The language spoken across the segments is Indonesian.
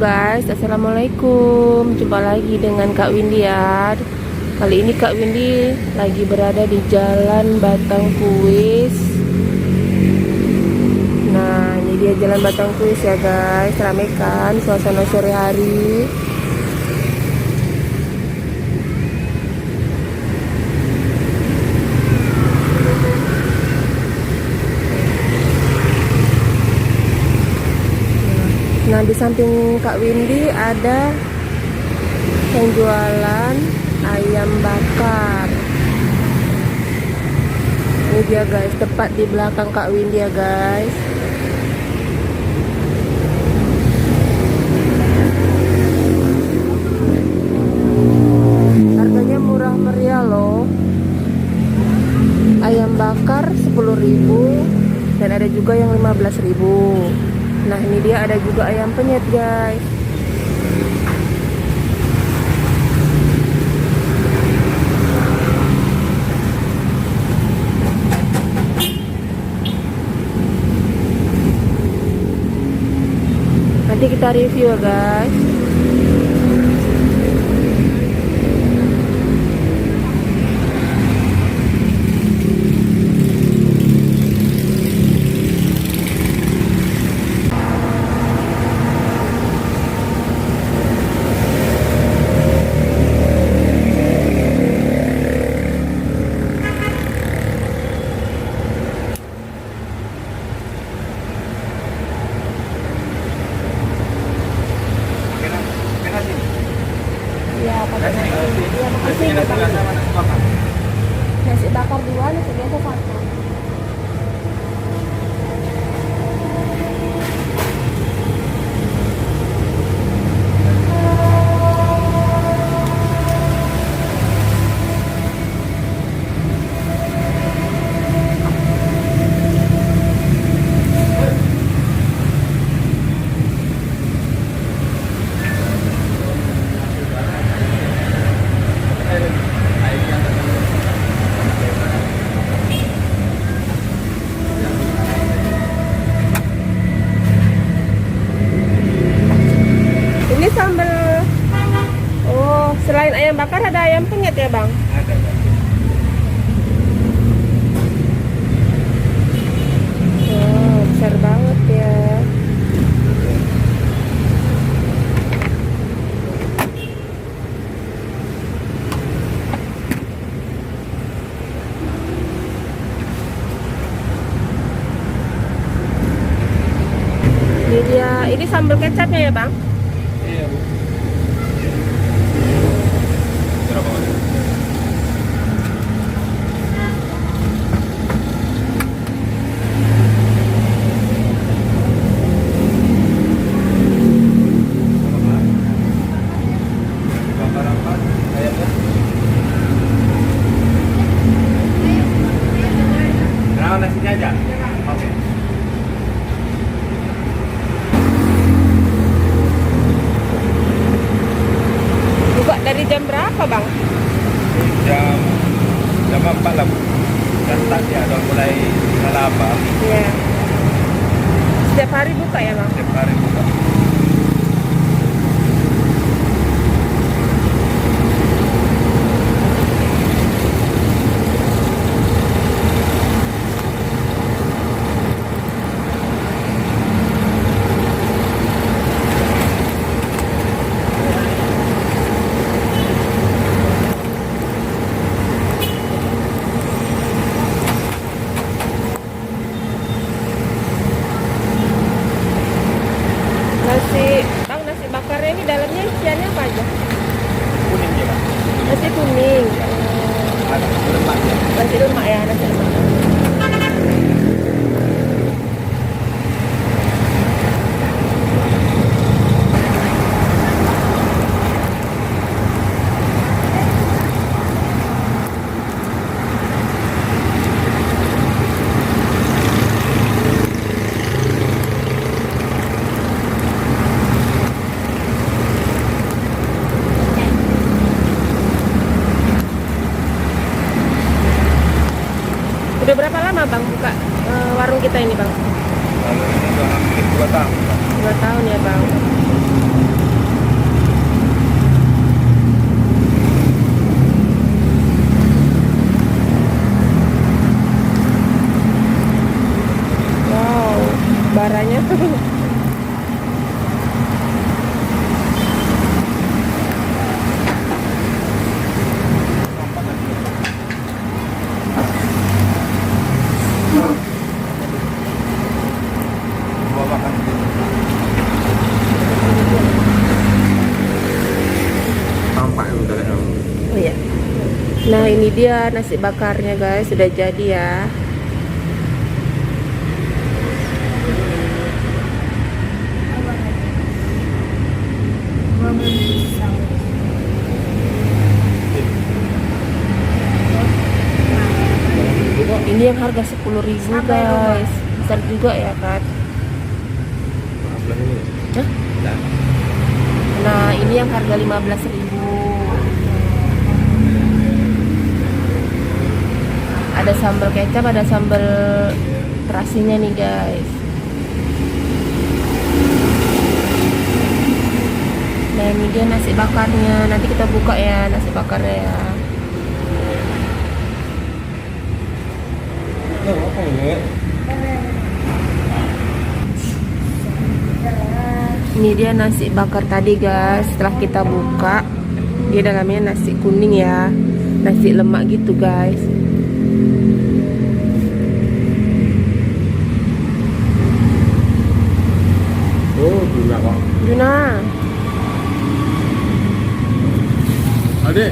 guys, assalamualaikum. Jumpa lagi dengan Kak Windy ya. Kali ini Kak Windy lagi berada di Jalan Batang Kuis. Nah, ini dia Jalan Batang Kuis ya guys. Ramai kan suasana sore hari. Nah, di samping Kak Windy ada yang jualan ayam bakar. Ini dia guys, tepat di belakang Kak Windy ya guys. Harganya murah meriah loh. Ayam bakar 10.000 dan ada juga yang 15.000. Nah, ini dia ada juga ayam penyet guys. Nanti kita review ya guys. Ya, pakai nasi. Ya, makasih. Nasi bakar 2, nasi biasa 1. Ini sambal. Oh, selain ayam bakar ada ayam penyet ya, Bang? Ada. Oh, besar banget ya. Ini dia, ini sambal kecapnya ya, Bang? Iya, Bu. Berapa banyak? Bakar apa? Ayamnya? Nah, nasinya aja? Oke. Buka dari jam berapa, Bang? Jam 4 lah, Bu. Kan tadi ada mulai apa? Iya. Setiap hari buka ya, Bang? Setiap hari buka. Nasi bakarnya ini dalamnya isiannya apa aja? Kuning ya, Pak. Nasi kuning. Ada lemak ya. Nasi lemak ya, nasi lemak. Udah berapa lama Bang buka warung kita ini Bang? Kalau ini udah hampir 2 tahun, Pak. 2 tahun ya Bang. Nah ini dia nasi bakarnya guys, sudah jadi ya. Ini yang harga 10.000 guys, besar juga ya kan. Hah? Nah ini yang harga 15.000. Ada sambal kecap, ada sambal terasinya nih guys. Nah ini dia nasi bakarnya, nanti kita buka ya nasi bakarnya ya. Ini dia nasi bakar tadi guys, setelah kita buka dia dalamnya nasi kuning ya, nasi lemak gitu guys. Oh, Juna kok. Juna. Adik.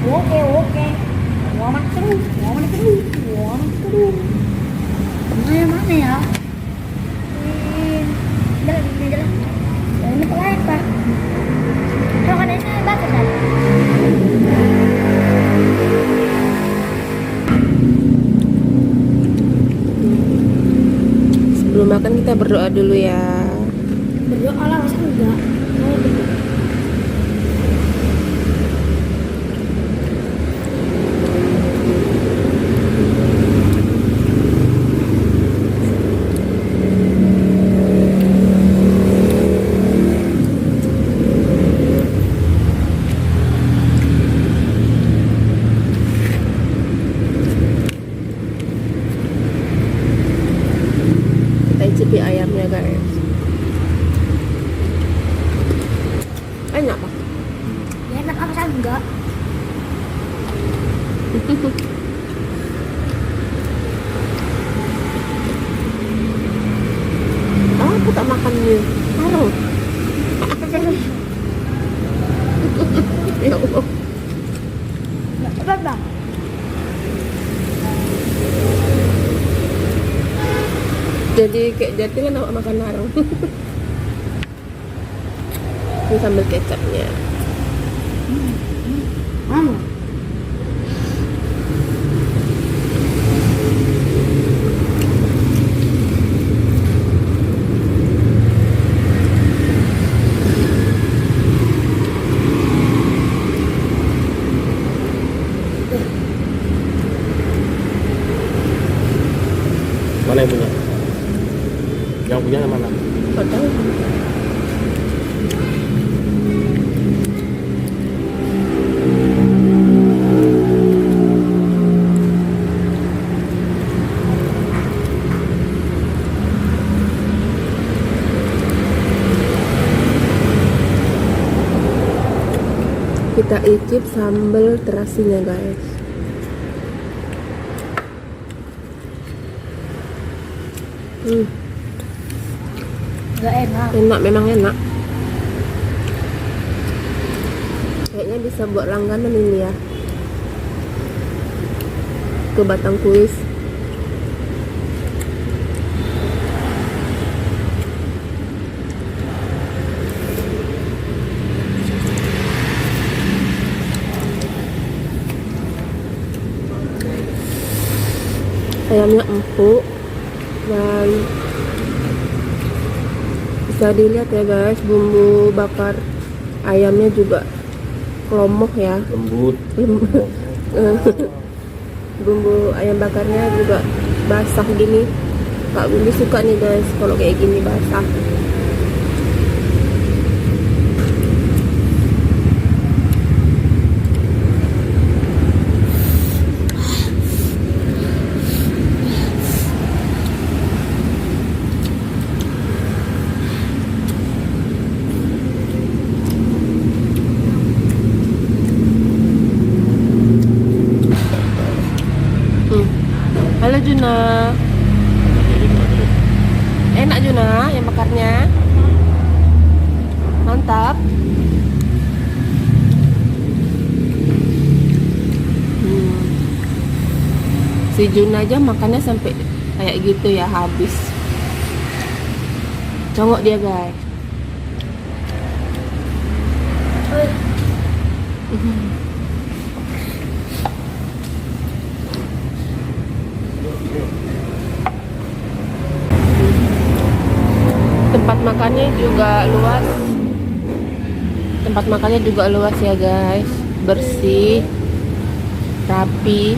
Oke. Waman terus. Mana ya? Jalan. Ini pelayan pak. Kalau kan ini bagus kan? Sebelum makan kita berdoa dulu ya. Berdoa lah masa enggak? Kita icipi ayamnya guys. Enak pak. Ya enak apa sih enggak? Aku tak makan nih. Taruh. Ya Allah. Apa bang? Jadi kayak jati kan awak makan narang. Ini sambal kecapnya. Mana yang punya? Yang punya yang mana? Kau tahu? Kita icip sambal terasinya guys. Enggak enak. Enak, memang enak. Kayaknya bisa buat langganan ini ya, ke Batang Kuis. Ayamnya empuk dan bisa dilihat ya guys, bumbu bakar ayamnya juga kelomoh ya. Lembut. Bumbu ayam bakarnya juga basah gini. Kak Windy suka nih guys kalau kayak gini basah. Halo Juna. Enak Juna yang bakarnya. Mantap. Si Jun aja makannya sampai kayak gitu ya, habis. Congok dia guys. Tempat makannya juga luas. Tempat makannya juga luas ya guys, bersih, rapi.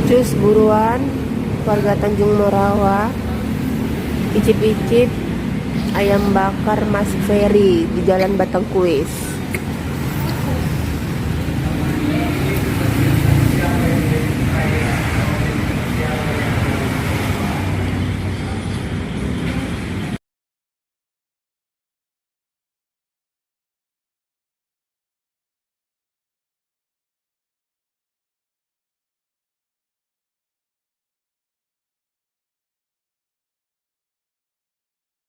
Cus buruan warga Tanjung Morawa, icip-icip ayam bakar Mas Ferry di Jalan Batang Kuis.